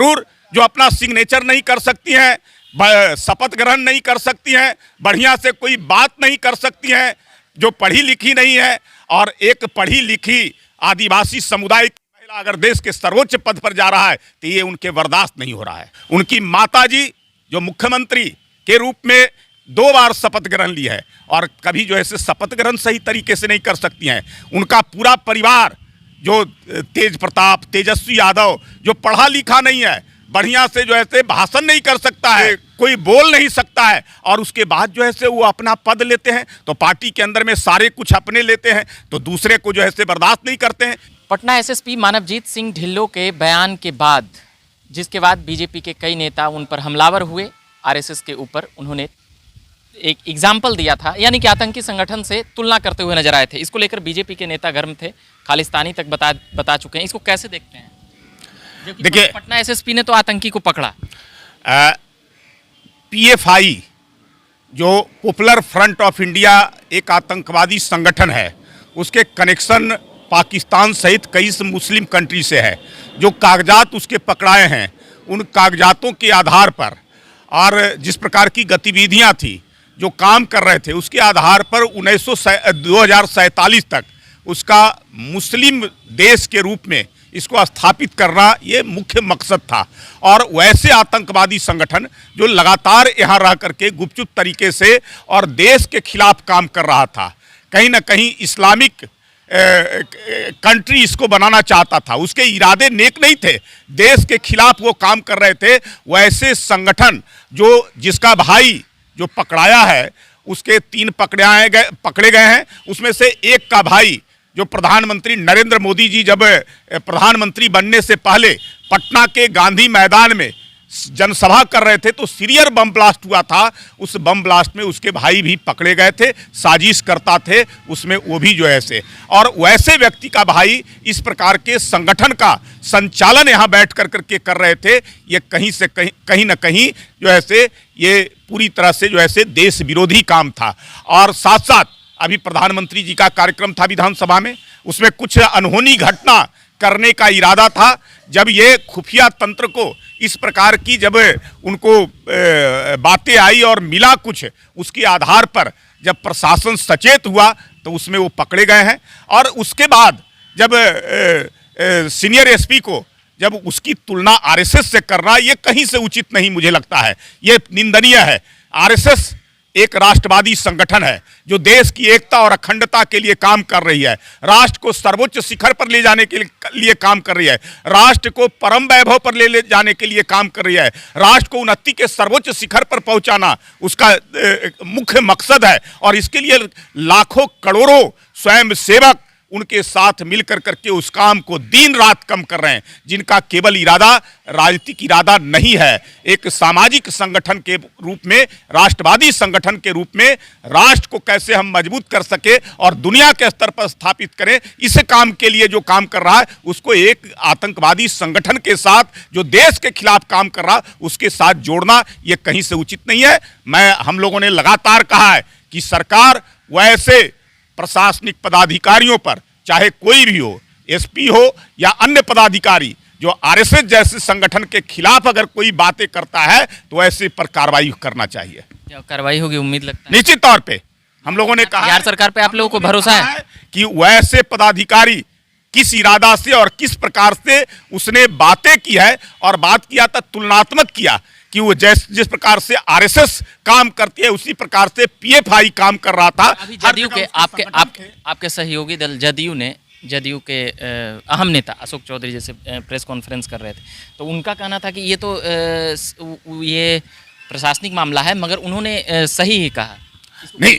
जरूर जो अपना सिग्नेचर नहीं कर सकती हैं, शपथ ग्रहण नहीं कर सकती हैं, बढ़िया से कोई बात नहीं कर सकती हैं, जो पढ़ी लिखी नहीं है, और एक पढ़ी लिखी आदिवासी समुदाय की महिला अगर देश के सर्वोच्च पद पर जा रहा है तो ये उनके बर्दाश्त नहीं हो रहा है। उनकी माताजी जो मुख्यमंत्री के रूप में 2 बार शपथ ग्रहण ली है और कभी जो है शपथ ग्रहण सही तरीके से नहीं कर सकती हैं। उनका पूरा परिवार जो तेज प्रताप, तेजस्वी यादव, जो पढ़ा लिखा नहीं है, बढ़िया से जो है भाषण नहीं कर सकता है, कोई बोल नहीं सकता है, और उसके बाद जो है वो अपना पद लेते हैं तो पार्टी के अंदर में सारे कुछ अपने लेते हैं, तो दूसरे को जो है बर्दाश्त नहीं करते हैं। पटना एसएसपी मानवजीत सिंह ढिल्लों के बयान के बाद, जिसके बाद बीजेपी के कई नेता उन पर हमलावर हुए, आरएसएस के ऊपर उन्होंने एक एग्जाम्पल दिया था, यानी कि आतंकी संगठन से तुलना करते हुए नजर आए थे। इसको लेकर बीजेपी के नेता गर्म थे, खालिस्तानी तक बता चुके हैं। इसको कैसे देखते हैं? देखिए, पटना एसएसपी ने तो आतंकी को पकड़ा। पीएफआई जो पॉपुलर फ्रंट ऑफ इंडिया एक आतंकवादी संगठन है, उसके कनेक्शन पाकिस्तान सहित कई मुस्लिम कंट्री से है। जो कागजात उसके पकड़ाए हैं, उन कागजातों के आधार पर और जिस प्रकार की गतिविधियां थी, जो काम कर रहे थे, उसके आधार पर 2047 तक उसका मुस्लिम देश के रूप में इसको स्थापित करना ये मुख्य मकसद था। और वैसे आतंकवादी संगठन जो लगातार यहाँ रह करके गुपचुप तरीके से और देश के खिलाफ काम कर रहा था, कहीं ना कहीं इस्लामिक कंट्री इसको बनाना चाहता था, उसके इरादे नेक नहीं थे, देश के खिलाफ वो काम कर रहे थे। वैसे संगठन जो जिसका भाई जो पकड़ाया है, उसके 3 पकड़े गए हैं, उसमें से एक का भाई जो प्रधानमंत्री नरेंद्र मोदी जी जब प्रधानमंत्री बनने से पहले पटना के गांधी मैदान में जनसभा कर रहे थे तो सीरियर बम ब्लास्ट हुआ था। उस बम ब्लास्ट में उसके भाई भी पकड़े गए थे, साजिश करता थे उसमें वो भी जो है से। और वैसे व्यक्ति का भाई इस प्रकार के संगठन का संचालन यहाँ बैठ करके कर रहे थे। ये कहीं न कहीं जो है से ये पूरी तरह से जो है से देश विरोधी काम था। और साथ साथ अभी प्रधानमंत्री जी का कार्यक्रम था विधानसभा में, उसमें कुछ अनहोनी घटना करने का इरादा था। जब ये खुफिया तंत्र को इस प्रकार की जब उनको बातें आई और मिला कुछ, उसके आधार पर जब प्रशासन सचेत हुआ तो उसमें वो पकड़े गए हैं। और उसके बाद जब सीनियर एसपी को जब उसकी तुलना आरएसएस से करना, ये कहीं से उचित नहीं मुझे लगता है, ये निंदनीय है। आरएसएस एक राष्ट्रवादी संगठन है जो देश की एकता और अखंडता के लिए काम कर रही है, राष्ट्र को सर्वोच्च शिखर पर ले जाने के लिए काम कर रही है, राष्ट्र को परम वैभव पर ले जाने के लिए काम कर रही है, राष्ट्र को उन्नति के सर्वोच्च शिखर पर पहुंचाना उसका मुख्य मकसद है। और इसके लिए लाखों करोड़ों स्वयं सेवक उनके साथ मिलकर करके उस काम को दिन रात कम कर रहे हैं, जिनका केवल इरादा राजनीतिक इरादा नहीं है। एक सामाजिक संगठन के रूप में, राष्ट्रवादी संगठन के रूप में राष्ट्र को कैसे हम मजबूत कर सके और दुनिया के स्तर पर स्थापित करें, इस काम के लिए जो काम कर रहा है उसको एक आतंकवादी संगठन के साथ जो देश के खिलाफ काम कर रहा है उसके साथ जोड़ना ये कहीं से उचित नहीं है। हम लोगों ने लगातार कहा है कि सरकार वैसे प्रशासनिक पदाधिकारियों पर, चाहे कोई भी हो, एसपी हो या अन्य पदाधिकारी, जो आरएसएस जैसे संगठन के खिलाफ अगर कोई बातें करता है तो ऐसे पर कार्रवाई करना चाहिए। क्या कार्रवाई होगी उम्मीद लगता है? निश्चित तौर पे हम लोगों ने कहा, बिहार सरकार पे आप लोगों को भरोसा है कि वैसे पदाधिकारी किस इरादा से और किस प्रकार से उसने बातें की है, और बात किया था तुलनात्मक किया कि वो जिस प्रकार से आरएसएस काम करती है उसी प्रकार से पीएफआई काम कर रहा था। अभी जदयू के आपके सहयोगी दल जदयू के अहम नेता अशोक चौधरी जैसे प्रेस कॉन्फ्रेंस कर रहे थे, तो उनका कहना था कि ये तो ये प्रशासनिक मामला है, मगर उन्होंने सही ही कहा। नहीं,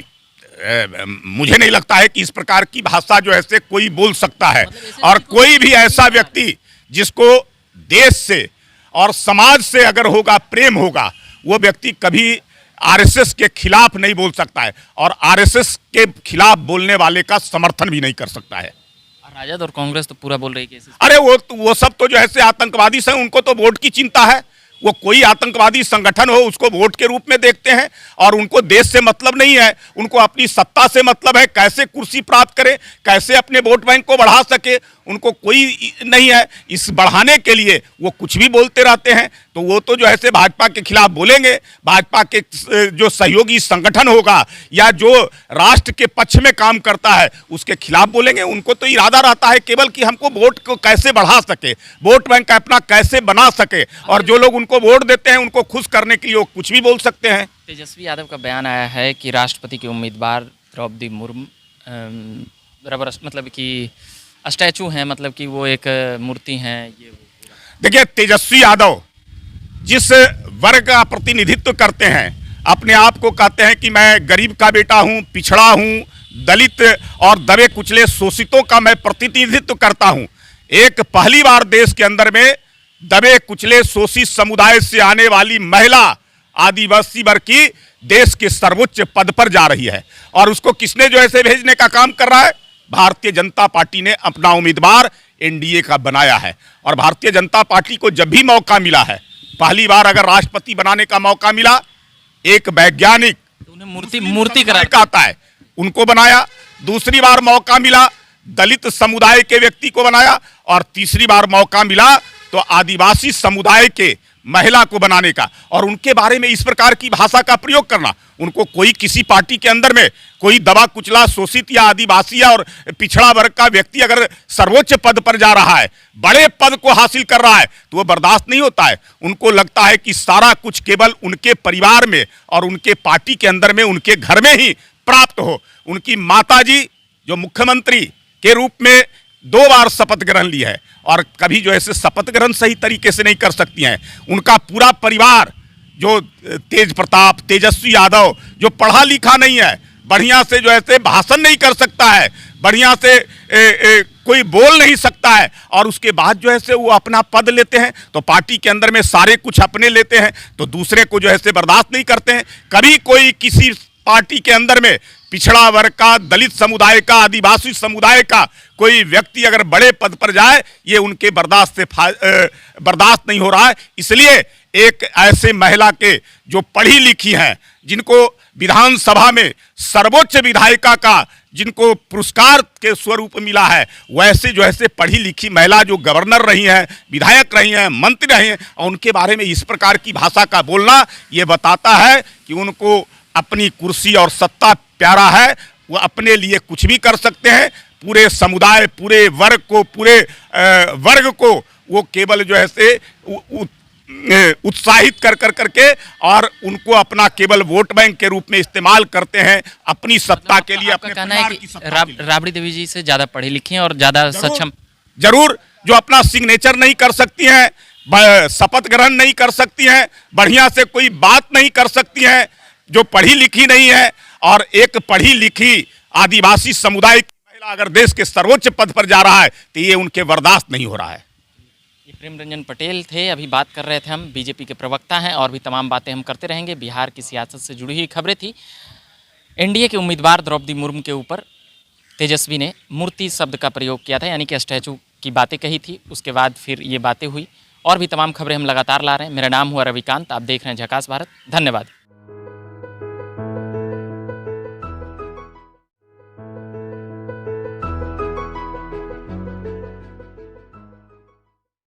मुझे नहीं लगता है कि इस प्रकार की भाषा जो है कोई बोल सकता है। और कोई भी ऐसा व्यक्ति जिसको देश से और समाज से अगर होगा प्रेम होगा, वो व्यक्ति कभी आरएसएस के खिलाफ नहीं बोल सकता है और आरएसएस के खिलाफ बोलने वाले का समर्थन भी नहीं कर सकता है। राजद और कांग्रेस तो पूरा बोल रही है। अरे वो सब तो जो है आतंकवादी हैं, उनको तो वोट की चिंता है, वो कोई आतंकवादी संगठन हो उसको वोट के रूप में देखते हैं और उनको देश से मतलब नहीं है, उनको अपनी सत्ता से मतलब है, कैसे कुर्सी प्राप्त करें, कैसे अपने वोट बैंक को बढ़ा सके, उनको कोई नहीं है। इस बढ़ाने के लिए वो कुछ भी बोलते रहते हैं। तो वो तो जो है से भाजपा के खिलाफ बोलेंगे, भाजपा के जो सहयोगी संगठन होगा या जो राष्ट्र के पक्ष में काम करता है उसके खिलाफ बोलेंगे। उनको तो इरादा रहता है केवल कि हमको वोट को कैसे बढ़ा सके, वोट बैंक अपना कैसे बना सके, और जो लोग उनको वोट देते हैं उनको खुश करने के लिए वो कुछ भी बोल सकते हैं। तेजस्वी यादव का बयान आया है कि राष्ट्रपति के उम्मीदवार द्रौपदी मुर्मू रबर मतलब कि स्टैचू हैं, मतलब कि वो एक मूर्ति हैं। ये देखिए, तेजस्वी यादव जिस वर्ग का प्रतिनिधित्व करते हैं, अपने आप को कहते हैं कि मैं गरीब का बेटा हूं, पिछड़ा हूं, दलित और दबे कुचले शोषितों का मैं प्रतिनिधित्व करता हूं। एक पहली बार देश के अंदर में दबे कुचले शोषित समुदाय से आने वाली महिला आदिवासी वर्ग की देश के सर्वोच्च पद पर जा रही है, और उसको किसने जो ऐसे भेजने का काम कर रहा है? भारतीय जनता पार्टी ने अपना उम्मीदवार एनडीए का बनाया है। और भारतीय जनता पार्टी को जब भी मौका मिला है, पहली बार अगर राष्ट्रपति बनाने का मौका मिला, एक वैज्ञानिक तो उन्हें मूर्ति करा आता है उनको बनाया, दूसरी बार मौका मिला दलित समुदाय के व्यक्ति को बनाया, और तीसरी बार मौका मिला तो आदिवासी समुदाय के महिला को बनाने का। और उनके बारे में इस प्रकार की भाषा का प्रयोग करना, उनको कोई किसी पार्टी के अंदर में कोई दबा कुचला शोषित या आदिवासी और पिछड़ा वर्ग का व्यक्ति अगर सर्वोच्च पद पर जा रहा है, बड़े पद को हासिल कर रहा है, तो वो बर्दाश्त नहीं होता है। उनको लगता है कि सारा कुछ केवल उनके परिवार में और उनके पार्टी के अंदर में, उनके घर में ही प्राप्त हो। उनकी माताजी जो मुख्यमंत्री के रूप में 2 बार शपथ ग्रहण ली है, और कभी जो ऐसे शपथ ग्रहण सही तरीके से नहीं कर सकती हैं। उनका पूरा परिवार जो तेज प्रताप, तेजस्वी यादव, जो पढ़ा लिखा नहीं है, बढ़िया से जो ऐसे भाषण नहीं कर सकता है, बढ़िया से कोई बोल नहीं सकता है, और उसके बाद जो है से वो अपना पद लेते हैं तो पार्टी के अंदर में सारे कुछ अपने लेते हैं, तो दूसरे को जो है से बर्दाश्त नहीं करते हैं। कभी कोई किसी पार्टी के अंदर में पिछड़ा वर्ग का, दलित समुदाय का, आदिवासी समुदाय का कोई व्यक्ति अगर बड़े पद पर जाए, ये उनके बर्दाश्त नहीं हो रहा है। इसलिए एक ऐसे महिला के जो पढ़ी लिखी हैं, जिनको विधानसभा में सर्वोच्च विधायिका का जिनको पुरस्कार के स्वरूप मिला है, वैसे जो ऐसे पढ़ी लिखी महिला जो गवर्नर रही हैं, विधायक रही हैं, मंत्री रही हैं, और उनके बारे में इस प्रकार की भाषा का बोलना, ये बताता है कि उनको अपनी कुर्सी और सत्ता प्यारा है। वो अपने लिए कुछ भी कर सकते हैं, पूरे समुदाय, पूरे वर्ग को, पूरे वर्ग को वो केवल जो है से उत्साहित कर करके और उनको अपना केवल वोट बैंक के रूप में इस्तेमाल करते हैं अपनी सत्ता के लिए। आपका कहना है कि राबड़ी देवी जी से ज्यादा पढ़ी लिखी हैं और ज्यादा सक्षम? जरूर, जो अपना सिग्नेचर नहीं कर सकती हैं, शपथ ग्रहण नहीं कर सकती हैं, बढ़िया से कोई बात नहीं कर सकती हैं, जो पढ़ी लिखी नहीं है, और एक पढ़ी लिखी आदिवासी समुदाय की महिला अगर देश के सर्वोच्च पद पर जा रहा है तो ये उनके बर्दाश्त नहीं हो रहा है। ये प्रेम रंजन पटेल थे, अभी बात कर रहे थे हम, बीजेपी के प्रवक्ता हैं, और भी तमाम बातें हम करते रहेंगे। बिहार की सियासत से जुड़ी हुई खबरें थी। एनडीए के उम्मीदवार द्रौपदी मुर्मू के ऊपर तेजस्वी ने मूर्ति शब्द का प्रयोग किया था, यानी कि स्टैचू की बातें कही थी। उसके बाद फिर ये बातें हुई, और भी तमाम खबरें हम लगातार ला रहे हैं। मेरा नाम हुआ रविकांत, आप देख रहे हैं झकास भारत। धन्यवाद।